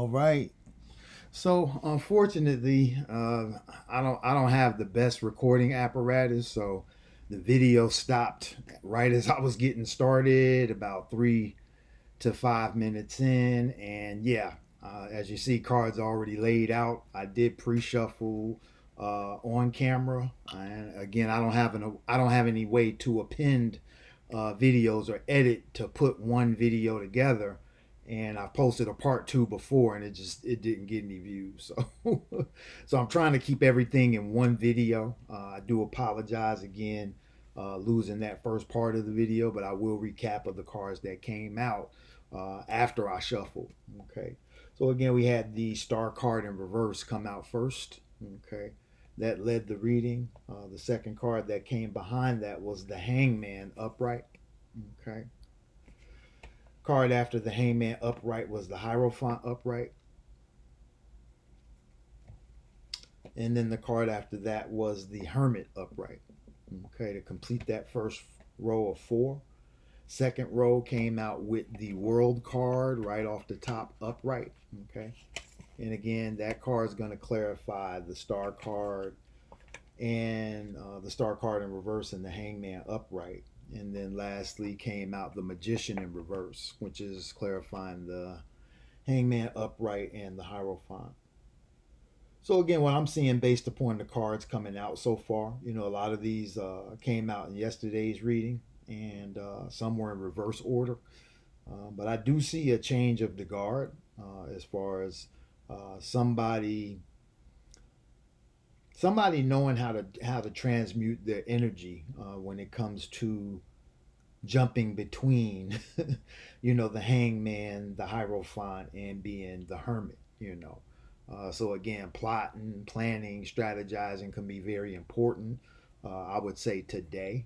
All right. So unfortunately, I don't have the best recording apparatus, so the video stopped right as I was getting started, about 3 to 5 minutes in, and yeah, as you see, cards already laid out. I did pre-shuffle on camera, and again, I don't have any way to append videos or edit to put one video together, and I posted a part two before, and it didn't get any views. So so I'm trying to keep everything in one video. I do apologize again, losing that first part of the video, but I will recap of the cards that came out after I shuffled. Okay, so again, we had the star card in reverse come out first. Okay, that led the reading. The second card that came behind that was the Hangman upright. Okay, card after the Hangman upright was the Hierophant upright, and then the card after that was the Hermit upright. Okay, to complete that first row of four. Second row came out with the World card right off the top upright. Okay, and again, that card is going to clarify the star card and the star card in reverse and the Hangman upright. And then lastly came out the Magician in reverse, which is clarifying the Hangman upright and the Hierophant. So again, what I'm seeing based upon the cards coming out so far, a lot of these came out in yesterday's reading, and some were in reverse order. But I do see a change of the guard as far as somebody knowing how to transmute their energy when it comes to jumping between the Hangman, the Hierophant, and being the Hermit. So again, plotting, planning, strategizing can be very important, I would say, today,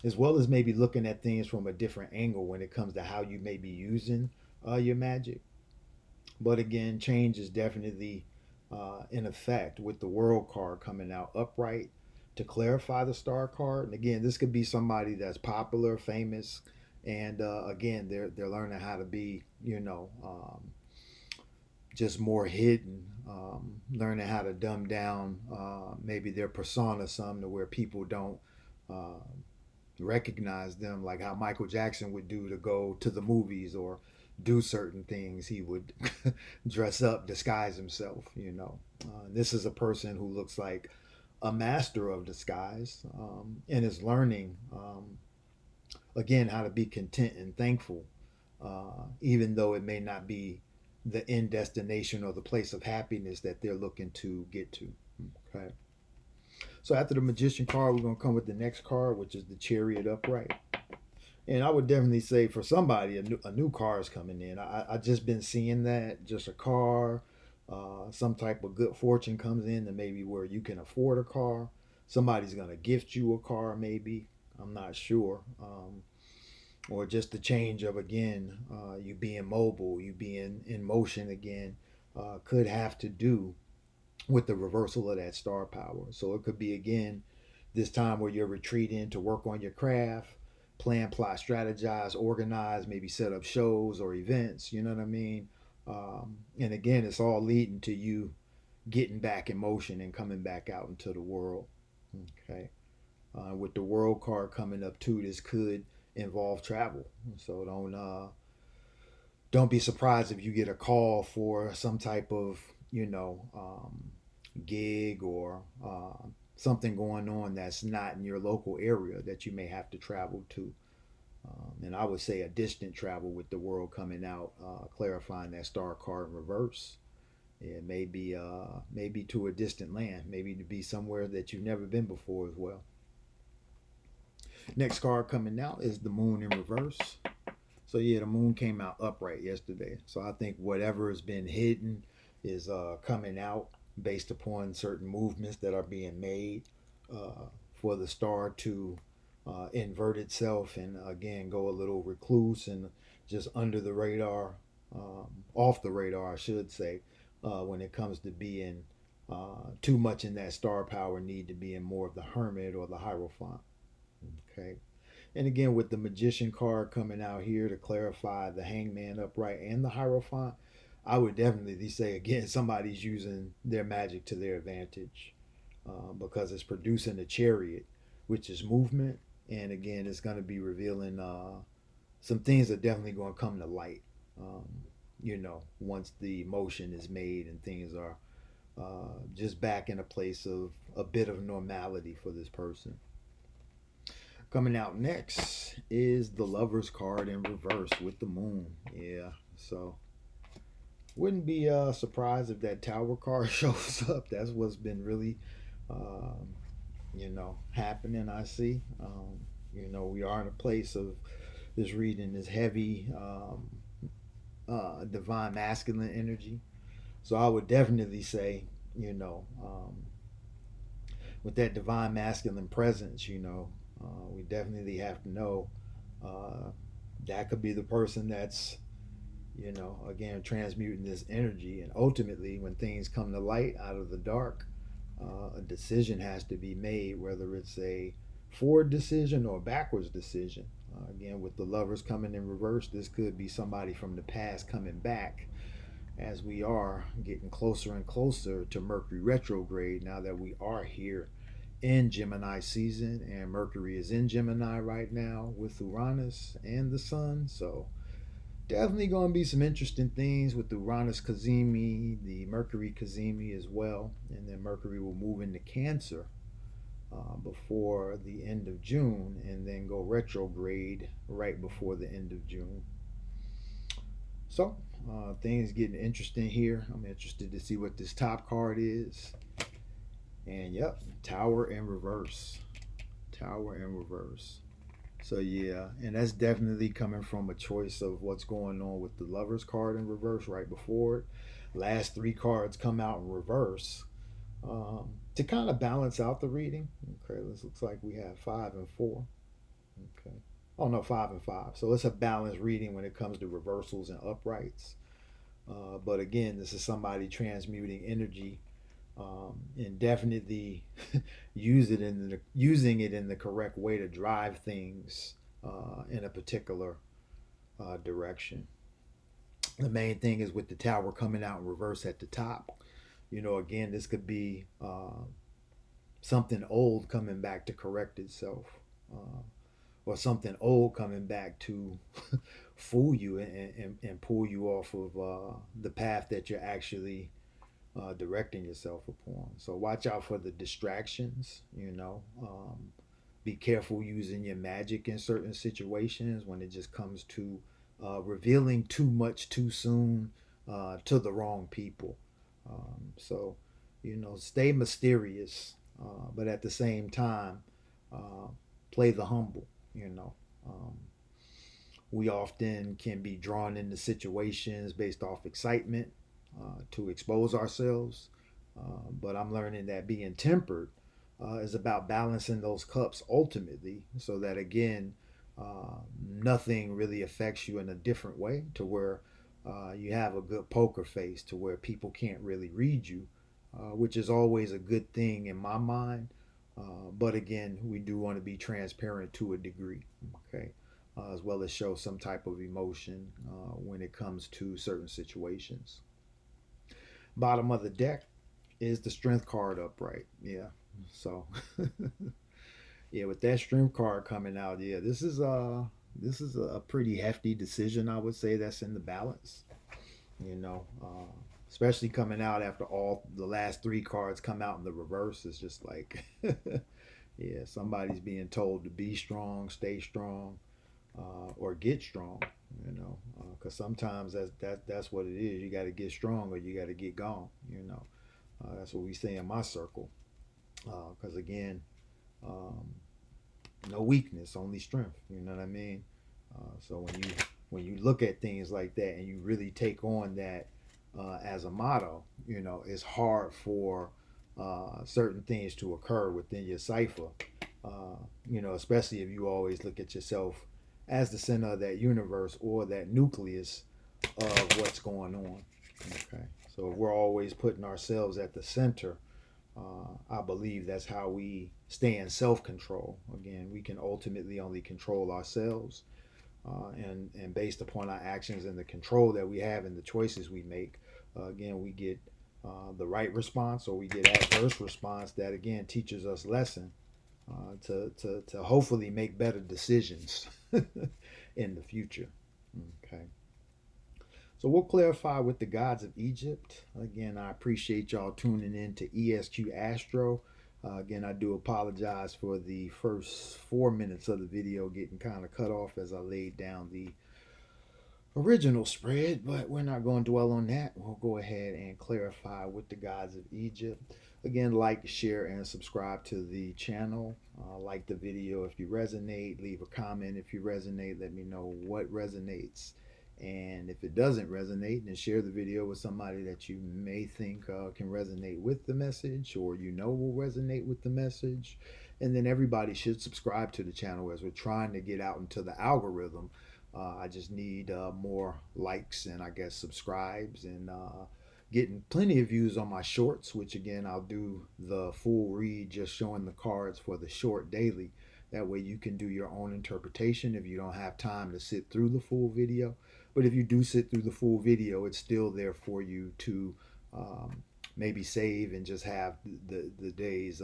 as well as maybe looking at things from a different angle when it comes to how you may be using your magic. But again, change is definitely in effect with the World card coming out upright to clarify the star card. And again, this could be somebody that's popular, famous, and again, they're learning how to be, just more hidden, learning how to dumb down maybe their persona some to where people don't uh, recognize them, like how Michael Jackson would do to go to the movies or do certain things. He would dress up, disguise himself. This is a person who looks like a master of disguise, and is learning, again, how to be content and thankful, even though it may not be the end destination or the place of happiness that they're looking to get to. Okay. So after the Magician card, we're going to come with the next card, which is the Chariot upright. And I would definitely say for somebody, a new car is coming in. I just been seeing that, just a car, some type of good fortune comes in, and maybe where you can afford a car. Somebody's going to gift you a car, maybe. I'm not sure. Or just the change of, again, you being mobile, you being in motion again, could have to do with the reversal of that star power. So it could be, again, this time where you're retreating to work on your craft, plan, plot, strategize, organize, maybe set up shows or events. You know what I mean? And again, it's all leading to you getting back in motion and coming back out into the world. Okay. With the World card coming up too, this could involve travel. So don't be surprised if you get a call for some type of gig or something going on that's not in your local area that you may have to travel to. And I would say a distant travel with the World coming out, clarifying that star card in reverse. It may be maybe to a distant land, maybe to be somewhere that you've never been before as well. Next card coming out is the Moon in reverse. So yeah, the Moon came out upright yesterday. So I think whatever has been hidden is coming out based upon certain movements that are being made for the star to invert itself and again go a little recluse and just under the radar, off the radar, I should say, when it comes to being too much in that star power, need to be in more of the Hermit or the Hierophant. Okay. And again, with the Magician card coming out here to clarify the Hangman upright and the Hierophant, I would definitely say again somebody's using their magic to their advantage, because it's producing a chariot, which is movement, and again it's going to be revealing some things are definitely going to come to light. Um, once the motion is made and things are just back in a place of a bit of normality for this person. Coming out next is the Lover's card in reverse with the moon. Yeah, so wouldn't be surprised if that Tower card shows up. That's what's been really, um, happening. I see. We are in a place of this reading is heavy divine masculine energy. So I would definitely say, with that divine masculine presence, we definitely have to know uh, that could be the person that's, again, transmuting this energy. And ultimately, when things come to light out of the dark, a decision has to be made, whether it's a forward decision or a backwards decision. Again, with the Lovers coming in reverse, this could be somebody from the past coming back as we are getting closer and closer to Mercury retrograde now that we are here in Gemini season, and Mercury is in Gemini right now with Uranus and the Sun. So definitely going to be some interesting things with the Uranus Kazemi, the Mercury Kazemi as well, and then Mercury will move into Cancer before the end of June, and then go retrograde right before the end of June. So things getting interesting here. I'm interested to see what this top card is. And yep, Tower in reverse. Tower in reverse. So yeah, and that's definitely coming from a choice of what's going on with the Lovers card in reverse right before it. Last three cards come out in reverse to kind of balance out the reading. Okay, this looks like we have 5 and 4. Okay. Oh no, 5 and 5. So it's a balanced reading when it comes to reversals and uprights. But again, this is somebody transmuting energy, and definitely using it in the correct way to drive things in a particular direction. The main thing is with the Tower coming out in reverse at the top. Again, this could be something old coming back to correct itself, or something old coming back to fool you and pull you off of the path that you're actually directing yourself upon. So watch out for the distractions. Be careful using your magic in certain situations when it just comes to revealing too much too soon to the wrong people. So, stay mysterious, but at the same time, uh, play the humble. You know, um, we often can be drawn into situations based off excitement to expose ourselves. But I'm learning that being tempered is about balancing those cups ultimately, so that again, nothing really affects you in a different way to where you have a good poker face to where people can't really read you, which is always a good thing in my mind. But again, we do want to be transparent to a degree, okay, as well as show some type of emotion when it comes to certain situations. Bottom of the deck is the Strength card upright. Yeah, so yeah, with that Strength card coming out, yeah, this is a pretty hefty decision, I would say, that's in the balance. You know, especially coming out after all the last three cards come out in the reverse. It's just like, yeah, somebody's being told to be strong, stay strong, or get strong. Because sometimes that's what it is. You got to get strong or you got to get gone. That's what we say in my circle. Because again, um, no weakness, only strength. You know what I mean? So when you look at things like that and you really take on that as a motto, it's hard for certain things to occur within your cipher. Especially if you always look at yourself as the center of that universe or that nucleus of what's going on. Okay, so if we're always putting ourselves at the center, I believe that's how we stay in self control. Again, we can ultimately only control ourselves. and based upon our actions and the control that we have and the choices we make, again, we get the right response or we get adverse response that again teaches us lesson to hopefully make better decisions in the future. Okay. So we'll clarify with the gods of Egypt. Again, I appreciate y'all tuning in to ESQ-Astro. Again, I do apologize for the first 4 minutes of the video getting kind of cut off as I laid down the original spread, but we're not going to dwell on that. We'll go ahead and clarify with the gods of Egypt. Again, like, share, and subscribe to the channel. Like the video if you resonate. Leave a comment if you resonate. Let me know what resonates. And if it doesn't resonate, then share the video with somebody that you may think can resonate with the message or you know will resonate with the message. And then everybody should subscribe to the channel as we're trying to get out into the algorithm. I just need more likes and I guess subscribes and getting plenty of views on my shorts, which again, I'll do the full read just showing the cards for the short daily. That way you can do your own interpretation if you don't have time to sit through the full video. But if you do sit through the full video, it's still there for you to maybe save and just have the day's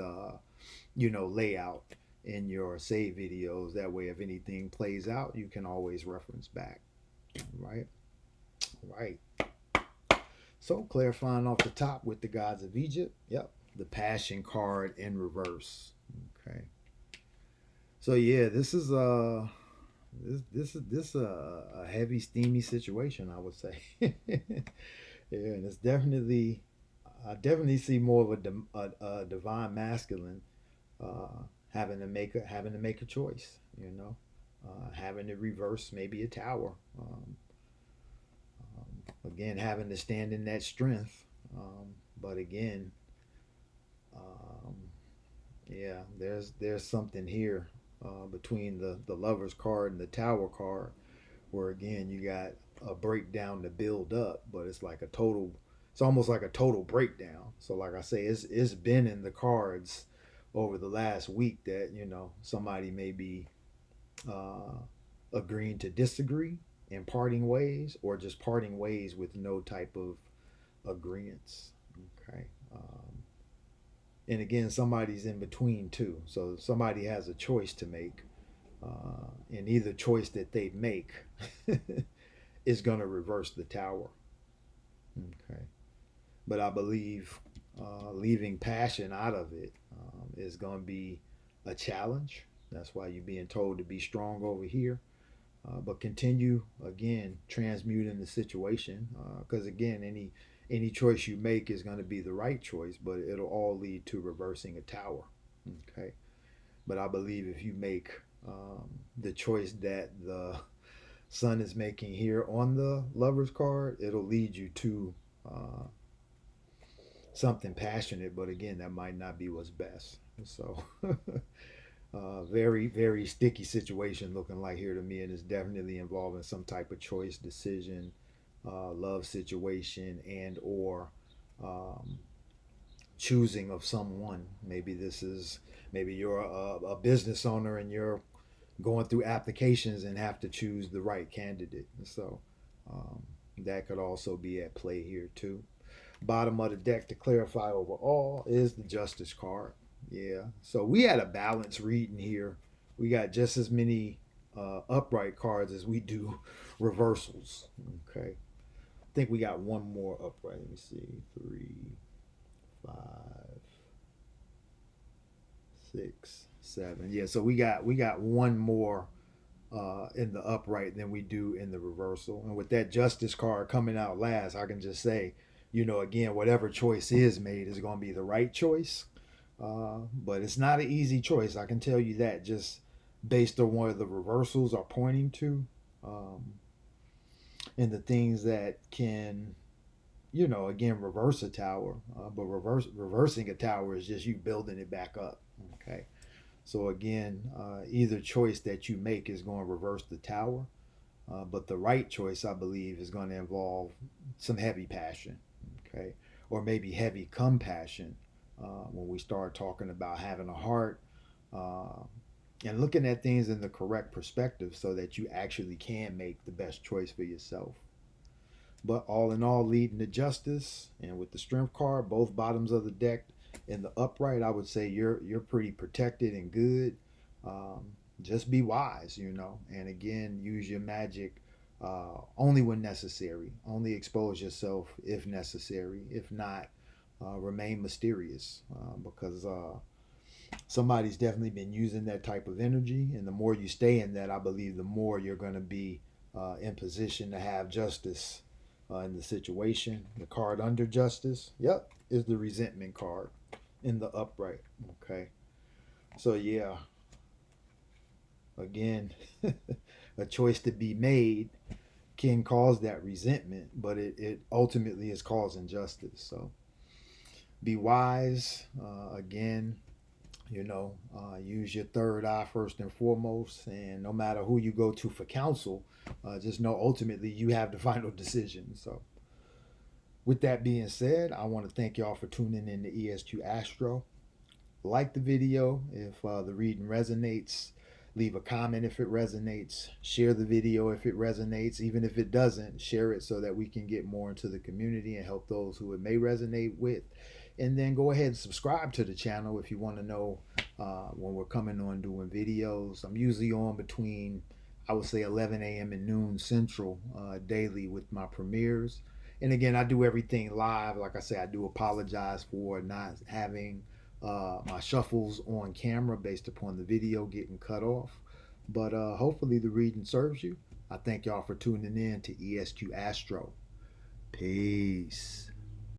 layout in your save videos. That way, if anything plays out, you can always reference back. Right? Right. So clarifying off the top with the gods of Egypt. Yep. The Passion card in reverse. Okay. So yeah, this is a heavy, steamy situation, I would say. Yeah, and it's definitely, I definitely see more of a divine masculine having to make a choice. Having to reverse maybe a tower. Again, having to stand in that strength. But again, um, yeah, there's something here between the Lover's card and the Tower card, where again you got a breakdown to build up, but it's like a total. It's almost like a total breakdown. So, like I say, it's been in the cards over the last week that somebody may be uh, agreeing to disagree and parting ways, or just parting ways with no type of agreements. Okay. And again, somebody's in between too. So somebody has a choice to make, and either choice that they make is going to reverse the tower. Okay. But I believe leaving passion out of it is going to be a challenge. That's why you're being told to be strong over here. But continue again transmuting the situation, because again, any choice you make is going to be the right choice, but it'll all lead to reversing a tower. Okay, but I believe if you make the choice that the sun is making here on the Lover's card, it'll lead you to something passionate. But again, that might not be what's best. So. Very, very sticky situation looking like here to me, and it's definitely involving some type of choice, decision, love situation, and or um, choosing of someone. Maybe you're a business owner and you're going through applications and have to choose the right candidate. So um, that could also be at play here too. Bottom of the deck to clarify overall is the Justice card. Yeah. So we had a balanced reading here. We got just as many upright cards as we do reversals. Okay. I think we got one more upright. Let me see. 3, 5, 6, 7. Yeah. So we got one more in the upright than we do in the reversal. And with that Justice card coming out last, I can just say, again, whatever choice is made is going to be the right choice. But it's not an easy choice. I can tell you that just based on what the reversals are pointing to, and the things that can, again, reverse a tower. But reversing a tower is just you building it back up. Okay. So again, either choice that you make is going to reverse the tower. But the right choice, I believe, is going to involve some heavy passion. Okay. Or maybe heavy compassion. When we start talking about having a heart, uh, and looking at things in the correct perspective so that you actually can make the best choice for yourself. But all in all, leading to justice, and with the strength card, both bottoms of the deck in the upright, I would say you're pretty protected and good. Just be wise, and again, use your magic only when necessary. Only expose yourself if necessary. If not, remain mysterious because somebody's definitely been using that type of energy, and the more you stay in that, I believe the more you're going to be in position to have justice in the situation. The card under justice, yep, is the resentment card in the upright. Okay, so yeah, again, a choice to be made can cause that resentment, but it ultimately is causing justice. So be wise. Again, use your third eye first and foremost, and no matter who you go to for counsel, just know ultimately you have the final decision. So with that being said, I want to thank y'all for tuning in to ESQ-Astro. Like the video if the reading resonates. Leave a comment if it resonates. Share the video if it resonates. Even if it doesn't, share it so that we can get more into the community and help those who it may resonate with. And then go ahead and subscribe to the channel if you want to know when we're coming on doing videos. I'm usually on between, I would say, 11 a.m. and noon Central daily with my premieres. And again, I do everything live. Like I say, I do apologize for not having my shuffles on camera based upon the video getting cut off. But hopefully the reading serves you. I thank y'all for tuning in to ESQ Astro. Peace.